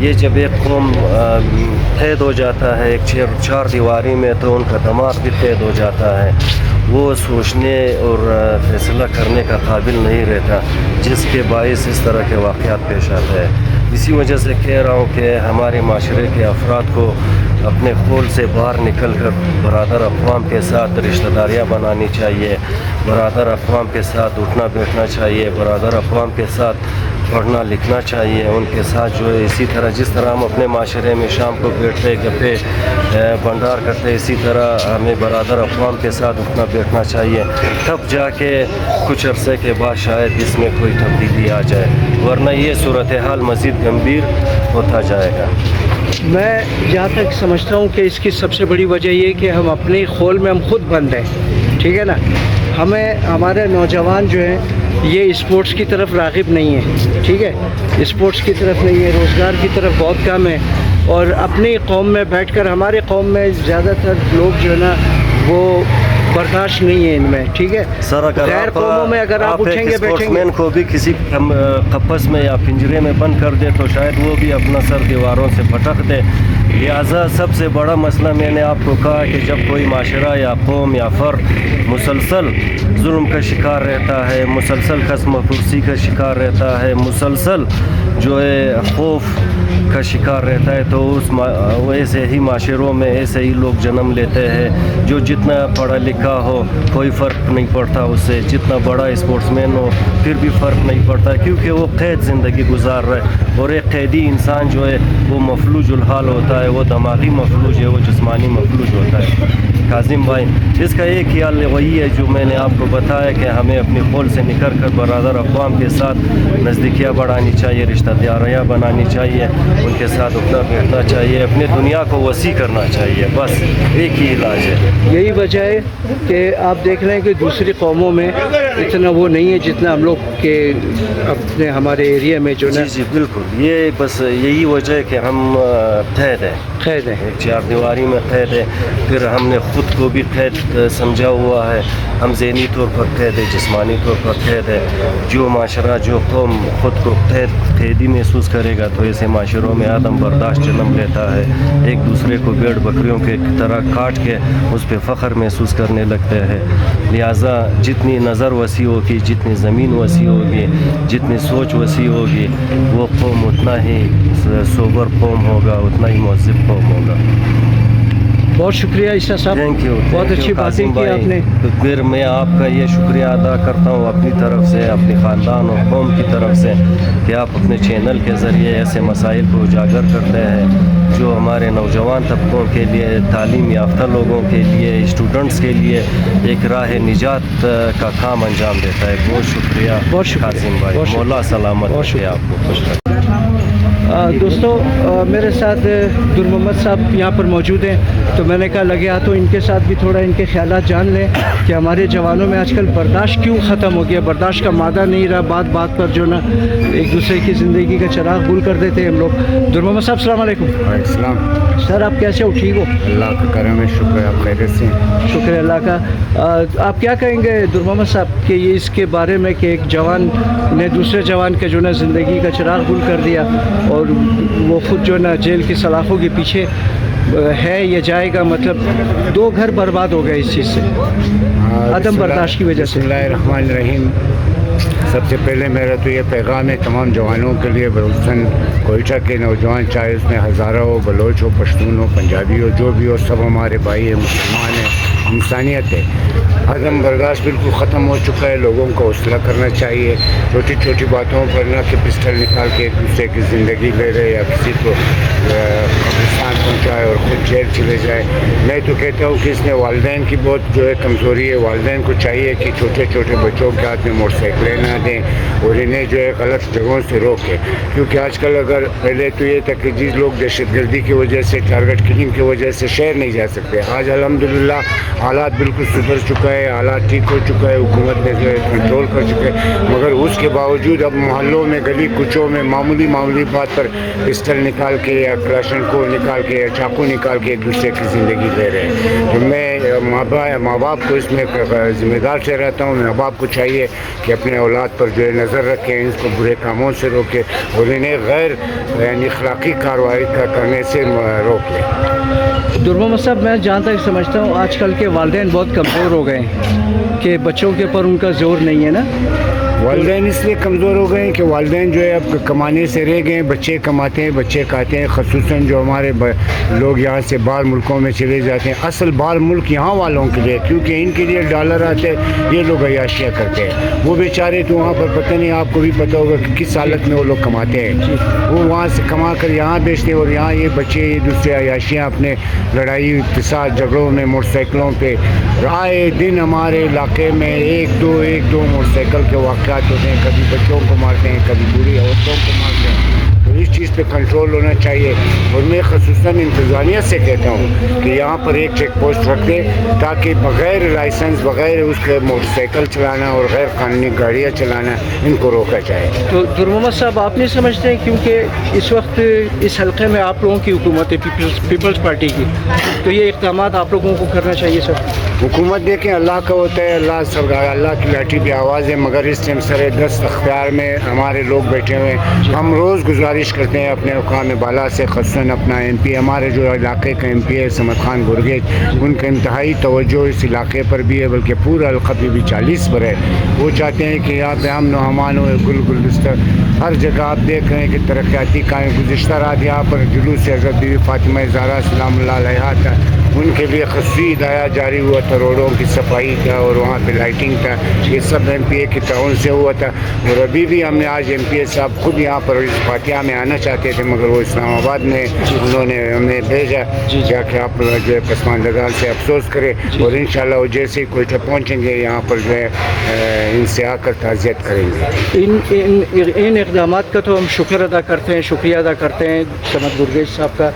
یہ جب ایک قوم قید ہو جاتا ہے ایک چار دیواری میں تو ان کا دماغ بھی قید ہو جاتا ہے، وہ سوچنے اور فیصلہ کرنے کا قابل نہیں رہتا، جس کے باعث اس طرح کے واقعات پیش آتے ہیں۔ اسی وجہ سے کہہ رہا ہوں کہ ہمارے معاشرے کے افراد کو اپنے خول سے باہر نکل کر برادر اقوام کے ساتھ رشتہ داریاں بنانی چاہیے، برادر اقوام کے ساتھ اٹھنا بیٹھنا چاہیے، برادر اقوام کے ساتھ پڑھنا لکھنا چاہیے، ان کے ساتھ جو ہے اسی طرح جس طرح ہم اپنے معاشرے میں شام کو بیٹھتے گپے بھنڈار کرتے، اسی طرح ہمیں برادر اقوام کے ساتھ اٹھنا بیٹھنا چاہیے، تب جا کے کچھ عرصے کے بعد شاید اس میں کوئی تبدیلی آ جائے، ورنہ یہ صورتحال مزید گمبھیر ہوتا جائے گا۔ میں جہاں تک سمجھتا ہوں کہ اس کی سب سے بڑی وجہ یہ کہ ہم اپنے خول میں ہم خود بند ہیں، ٹھیک ہے نا، ہمارے نوجوان جو ہیں یہ اسپورٹس کی طرف راغب نہیں ہے، ٹھیک ہے، اسپورٹس کی طرف نہیں ہے، روزگار کی طرف بہت کم ہے، اور اپنی قوم میں بیٹھ کر ہمارے قوم میں زیادہ تر لوگ جو ہے نا وہ برداشت نہیں ہے ان میں، ٹھیک ہے، سر اگر غیر قوموں میں اگر آپ اٹھیں گے بیٹھیں گے کو بھی کسی قفس میں یا پنجرے میں بند کر دے تو شاید وہ بھی اپنا سر دیواروں سے پٹک دے، لہٰذا سب سے بڑا مسئلہ میں نے آپ کو کہا کہ جب کوئی معاشرہ یا قوم یا فرد مسلسل ظلم کا شکار رہتا ہے، مسلسل قسم و پرسی کا شکار رہتا ہے، مسلسل جو ہے خوف کا شکار رہتا ہے، تو ایسے ہی معاشروں میں ایسے ہی لوگ جنم لیتے ہیں جو جتنا پڑھا لکھا ہو کوئی فرق نہیں پڑتا اس سے، جتنا بڑا اسپورٹس مین ہو پھر بھی فرق نہیں پڑتا، کیونکہ وہ قید زندگی گزار رہا ہے، اور ایک قیدی انسان جو ہے وہ مفلوج الحال ہوتا ہے، وہ دماغی مفلوج ہے، وہ جسمانی مفلوج ہوتا ہے۔ کاظم بھائی، اس کا ایک خیال وہی ہے جو میں نے آپ کو بتایا کہ ہمیں اپنی خول سے نکل کر برادر اقوام کے ساتھ نزدیکیاں بڑھانی چاہیے، رشتہ داریاں بنانی چاہیے، ان کے ساتھ اٹھنا بیٹھنا چاہیے، اپنی دنیا کو وسیع کرنا چاہیے، بس ایک ہی علاج ہے۔ یہی وجہ ہے کہ آپ دیکھ رہے ہیں کہ دوسری قوموں میں اتنا وہ نہیں ہے جتنا ہم لوگ کے اپنے ہمارے ایریا میں جو نا جی بالکل، یہ بس یہی وجہ ہے کہ ہم قید ہیں، قید ہیں، ایک چار دیواری میں قید ہے، پھر ہم نے خود کو بھی قید سمجھا ہوا ہے، ہم ذہنی طور پر قید ہے، جسمانی طور پر قید ہے، جو معاشرہ جو قوم خود کو قیدی محسوس کرے گا تو ایسے معاشروں میں عدم برداشت جنم لیتا ہے، ایک دوسرے کو بھیڑ بکریوں کے طرح کاٹ کے اس پہ فخر محسوس کرنے لگتے ہیں، لہٰذا جتنی نظر وسیع ہوگی، جتنی زمین وسیع ہوگی، جتنی سوچ وسیع ہوگی، وہ قوم اتنا ہی سوبر قوم ہوگا، اتنا ہی مہذب قوم ہوگا۔ بہت شکریہ عیسیٰ صاحب، تھینک یو، بہت اچھی باتیں کی آپ نے۔ تو پھر میں آپ کا یہ شکریہ ادا کرتا ہوں اپنی طرف سے، اپنی خاندان اور قوم کی طرف سے، کہ آپ اپنے چینل کے ذریعے ایسے مسائل کو اجاگر کرتے ہیں جو ہمارے نوجوان طبقوں کے لیے، تعلیم یافتہ لوگوں کے لیے، اسٹوڈنٹس کے لیے ایک راہ نجات کا کام انجام دیتا ہے۔ بہت شکریہ قاسم بھائی، مولا سلامت رکھے آپ کو، خوش رکھے۔ دوستو، میرے ساتھ در محمد صاحب یہاں پر موجود ہیں، تو میں نے کہا لگے تو ان کے ساتھ بھی تھوڑا ان کے خیالات جان لیں کہ ہمارے جوانوں میں آج کل برداشت کیوں ختم ہو گیا، برداشت کا مادہ نہیں رہا، بات بات پر جو نا ایک دوسرے کی زندگی کا چراغ گل کر دیتے ہیں ہم لوگ۔ در محمد صاحب السلام علیکم۔ السلام۔ سر آپ کیسے ہو، ٹھیک ہو؟ اللہ کا کرم ہے، شکر ہے، آپ خیریت سے ہیں؟ شکر ہے اللہ کا۔ آپ کیا کہیں گے در محمد صاحب کہ یہ اس کے بارے میں کہ ایک جوان نے دوسرے جوان کے جو نا زندگی کا چراغ گل کر دیا اور وہ خود جو نا جیل کی سلاخوں کے پیچھے ہے یا جائے گا، مطلب 2 گھر برباد ہو گئے اس چیز سے، عدم برداشت کی وجہ سے۔ بسم اللہ الرحمن الرحیم۔ سب سے پہلے میرا تو یہ پیغام ہے تمام جوانوں کے لیے، بلوچستان کوئٹہ کے نوجوان، چاہے اس میں ہزارہ ہو، بلوچ ہو، پشتون ہو، پنجابی ہو، جو بھی ہو، سب ہمارے بھائی ہیں، مسلمان ہیں، انسانیت ہے۔ عدم برداشت بالکل ختم ہو چکا ہے، لوگوں کو حوصلہ کرنا چاہیے، چھوٹی چھوٹی باتوں پر نہ کہ پسٹل نکال کے ایک دوسرے کی زندگی لے رہے یا کسی کو قبرستان پہنچائے اور خود جیل چلے جائے۔ میں تو کہتا ہوں کہ اس میں والدین کی بہت جو ہے کمزوری ہے، والدین کو چاہیے کہ چھوٹے چھوٹے بچوں کے ہاتھ میں موٹر سائیکلیں نہ دیں اور انہیں جو ہے غلط جگہوں سے روکیں، کیونکہ آج کل اگر پہلے تو یہ تھا کہ جس لوگ دہشت گردی کی وجہ سے، ٹارگٹ کلنگ کی وجہ سے شہر نہیں جا سکتے، آج الحمدللہ حالات بالکل سدھر چکا ہے، حالات ٹھیک ہو چکا ہے، حکومت نے جو ہے کنٹرول کر چکے ہیں، مگر اس کے باوجود اب محلوں میں، گلی کوچوں میں معمولی بات پر پسٹل نکال کے یا کلاشن کو نکال کے کے چاقو نکال کے ایک دوسرے کی زندگی لے رہے ہیں. تو میں ماں باپ کو اس میں ذمہ دار سے رہتا ہوں. ماں باپ کو چاہیے کہ اپنے اولاد پر جو ہے نظر رکھیں, اس کو برے کاموں سے روکیں اور انہیں غیر یعنی اخلاقی کارروائی کرنے سے روک لیں. در محمد صاحب, میں جہاں تک سمجھتا ہوں آج کل کے والدین بہت کمزور ہو گئے ہیں کہ بچوں کے اوپر ان کا زور نہیں ہے نا. والدین اس لیے کمزور ہو گئے ہیں کہ والدین جو ہے اب کمانے سے رہ گئے ہیں. بچے کماتے ہیں, بچے کھاتے ہیں. خصوصاً جو ہمارے لوگ یہاں سے باہر ملکوں میں چلے جاتے ہیں, اصل باہر ملک یہاں والوں کے لیے, کیونکہ ان کے لیے ڈالر آتے ہیں, یہ لوگ عیاشیاں کرتے ہیں. وہ بیچارے تو وہاں پر پتہ نہیں, آپ کو بھی پتہ ہوگا کہ کس حالت میں وہ لوگ کماتے ہیں. وہ وہاں سے کما کر یہاں بیچتے ہیں اور یہاں یہ بچے یہ دوسرے عیاشیاں اپنے لڑائی فساد جھگڑوں میں موٹر سائیکلوں پہ. آئے دن ہمارے علاقے میں ایک دو موٹر سائیکل کے واقعات ہوتے ہیں. کبھی بچوں کو مارتے ہیں, کبھی بوڑھی عورتوں کو مارتے ہیں. تو اس چیز پہ کنٹرول ہونا چاہیے. اور میں خصوصاً انتظامیہ سے کہتا ہوں کہ یہاں پر ایک چیک پوسٹ رکھ دیں تاکہ بغیر لائسنس, بغیر اس کے موٹر سائیکل چلانا اور غیر قانونی گاڑیاں چلانا ان کو روکا جائے. تو در محمد صاحب, آپ نہیں سمجھتے ہیں کیونکہ اس وقت اس حلقے میں آپ لوگوں کی حکومت ہے, پیپلز پارٹی کی, تو یہ اقدامات آپ لوگوں کو کرنا چاہیے سر. حکومت دیکھیں اللہ کا ہوتا ہے, اللہ کی لاٹھی بھی آواز ہے, مگر اس ٹائم سر دست اختیار میں ہمارے لوگ بیٹھے ہوئے ہیں. ہم روز گزارش کرتے ہیں اپنے حکام بالا سے, خصوصاً اپنا ایم پی, ہمارے جو علاقے کا ایم پی ہے سمد خان گرگیج, ان کا انتہائی توجہ اس علاقے پر بھی ہے, بلکہ پورا حلقہ بھی 40 پر ہے. وہ چاہتے ہیں کہ یہاں پہ امن و امان ہو, گلدستہ ہر جگہ. آپ دیکھ رہے ہیں کہ ترقیاتی کام. گزشتہ رات یہاں پر جلوس حضرت بی بی فاطمہ زہرا سلام اللہ علیہا تھا, ان کے لیے خصوصی ہدایات جاری ہوا تھا. روڈوں کی صفائی کا اور وہاں پہ لائٹنگ کا, یہ سب ایم پی اے کے تعاون سے ہوا تھا. اور ابھی بھی ہم نے آج ایم پی اے صاحب خود یہاں پر اس فاتحہ میں آنا چاہتے تھے, مگر وہ اسلام آباد میں انہوں نے ہمیں بھیجا جا کہ آپ جو ہے پسماندگان سے افسوس کرے, اور انشاءاللہ وہ جیسے ہی کوئٹہ پہنچیں گے یہاں پر جو ہے ان سے آ کر تعزیت کریں گے. ان اقدامات کا تو ہم شکر ادا کرتے ہیں, شکریہ ادا کرتے ہیں سمد گرگیج صاحب کا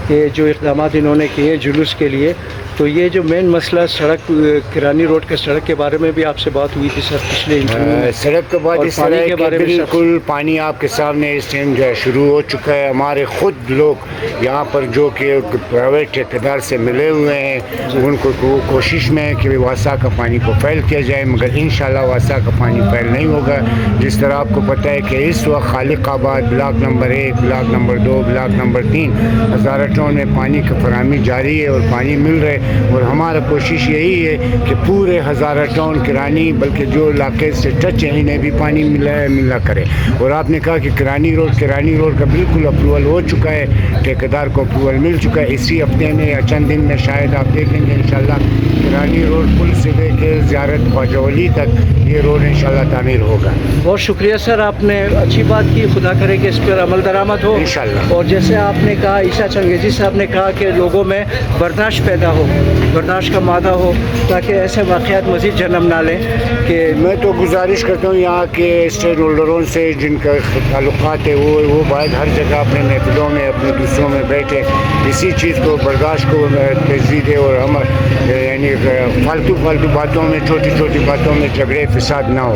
کہ جو اقدامات انہوں نے کیے جلوس کے لیے. تو یہ جو مین مسئلہ سڑک, کرانی روڈ کے سڑک کے بارے میں بھی آپ سے بات ہوئی تھی سر پچھلے سڑک کے بعد اس طرح ہے کہ بالکل پانی آپ کے سامنے اس ٹائم جو ہے شروع ہو چکا ہے. ہمارے خود لوگ یہاں پر جو کہ پرائیویٹ ٹھیکیدار سے ملے ہوئے ہیں, ان کو کوشش میں ہے کہ واسا کا پانی کو فیل کیا جائے, مگر انشاءاللہ واسا کا پانی فیل نہیں ہوگا. جس طرح آپ کو پتہ ہے کہ اس وقت خالق آباد block number 1, block number 2, block number 3 Hazara tone میں پانی کی فراہمی جاری ہے اور پانی مل رہے. اور ہمارا کوشش یہی ہے کہ پورے ہزارہ ٹاؤن کرانی, بلکہ جو علاقے سے ٹچ ہیں, انہیں بھی پانی ملا کرے. اور آپ نے کہا کہ کرانی روڈ کا بالکل اپروول ہو چکا ہے, ٹھیکیدار کو اپروول مل چکا ہے. اسی ہفتے میں یا چند دن میں شاید آپ دیکھیں گے انشاءاللہ کرانی روڈ پل سے لے کے زیارت خواجہ ولی تک یہ روڈ انشاءاللہ تعمیر ہوگا. بہت شکریہ سر, آپ نے اچھی بات کی. خدا کرے کہ اس پر عمل درآمد ہو انشاءاللہ. اور جیسے آپ نے کہا, عیسیٰ چنگیزی صاحب نے کہا کہ لوگوں میں برداشت پیدا ہو, برداشت کا مادہ ہو, تاکہ ایسے واقعات مزید جنم نہ لیں. کہ میں تو گزارش کرتا ہوں یہاں کے اسٹیک ہولڈروں سے جن کا تعلقات ہے وہ باید ہر جگہ اپنے محفلوں میں, اپنے دوسروں میں بیٹھے, اسی چیز کو برداشت کو تجدید دے, اور ہم یعنی فالتو باتوں میں, چھوٹی باتوں میں جھگڑے فساد نہ ہو.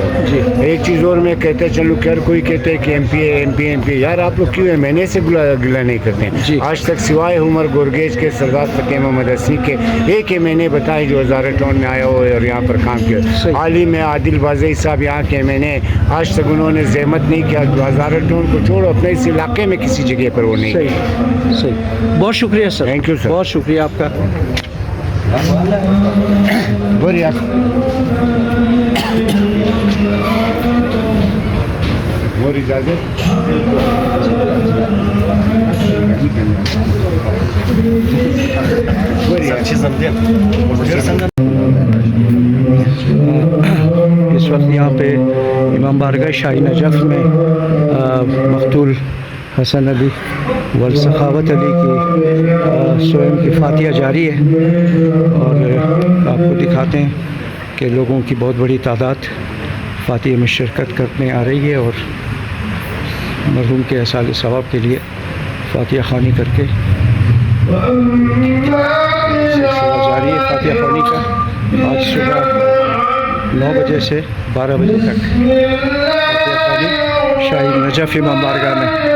ایک چیز اور میں کہتا چلوں کہ ہر کوئی کہتے ہیں کہ ایم پی اے, یار آپ لوگ کیوں ہے مہینے سے گلہ نہیں کرتے ہیں. آج تک سوائے عمر گورگیج کے, سردار فتح محمد حسنی کے, ایک ہی میں نے بتایا جو ہزارہ ٹاؤن میں آیا ہوا ہے اور یہاں پر کام کیا. حال ہی میں عادل بازئی صاحب یہاں کے میں نے, آج تک انہوں نے زحمت نہیں کیا. ہزارہ ٹاؤن کو چھوڑو, اپنے اس علاقے میں کسی جگہ پر وہ نہیں. صحیح. بہت شکریہ سر. Thank you sir. بہت شکریہ آپ کا. بولیے اور اجازت اس وقت یہاں پہ امام بارگاہ شاہی نجف میں مقتول حسن علی والسخاوت علی کی سوئم کی فاتحہ جاری ہے, اور آپ کو دکھاتے ہیں کہ لوگوں کی بہت بڑی تعداد فاتحہ میں شرکت کرنے آ رہی ہے, اور مرحوم کے احصال ثواب کے لیے فاتحہ خوانی کر کے سلسلہ جاری ہے فاتحہ خوانی کا. آج صبح 9 بجے سے 12 بجے تک فاتحہ خوانی شاہی نجف امام بارگاہ میں.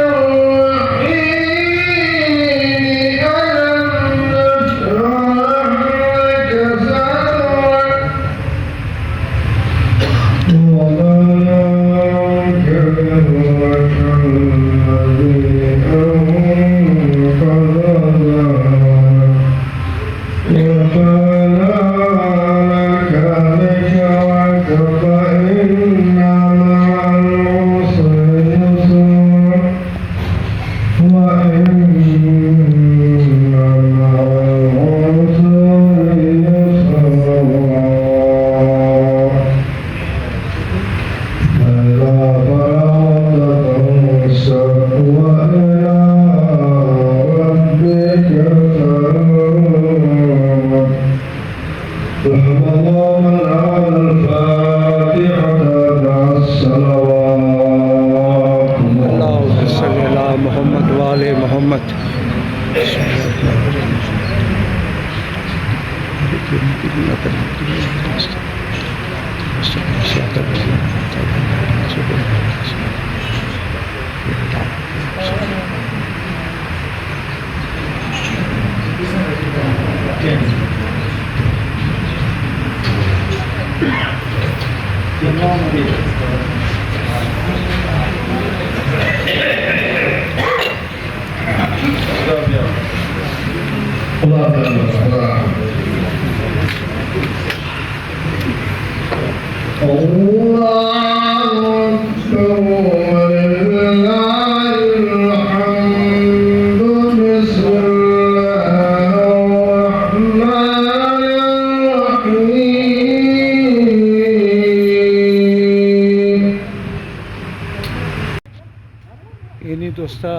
یعنی دوستا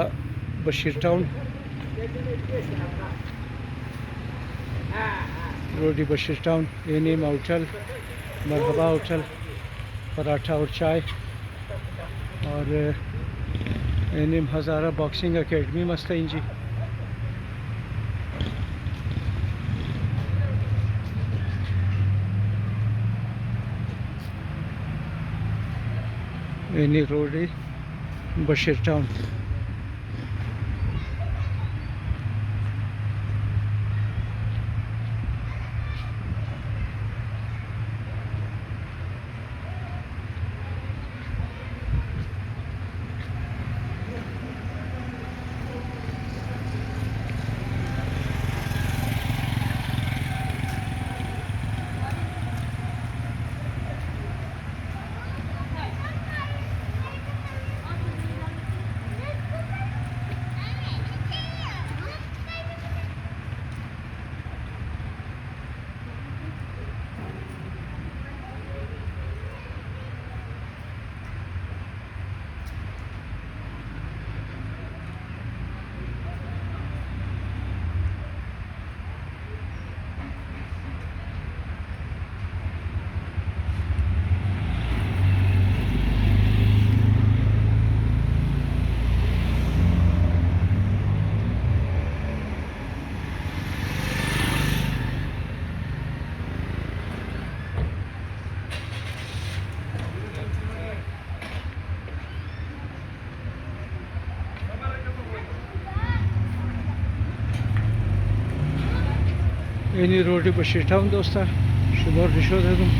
بشیر ٹاؤن روڈی بشیر ٹاؤن اینیم ہوٹل مرحبا ہوٹل پراٹھا اور چائے اور اینیم ہزارہ باکسنگ اکیڈمی مستین جی اینی روڈی بشیر ٹاؤن اینی روڈی بشیر ٹاؤن دوستا شمار نشو دادم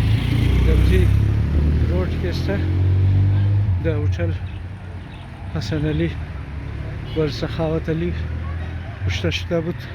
دمزی روڈ کستا دا ہوتل حسن علی والسخاوت علی اشتشتا بود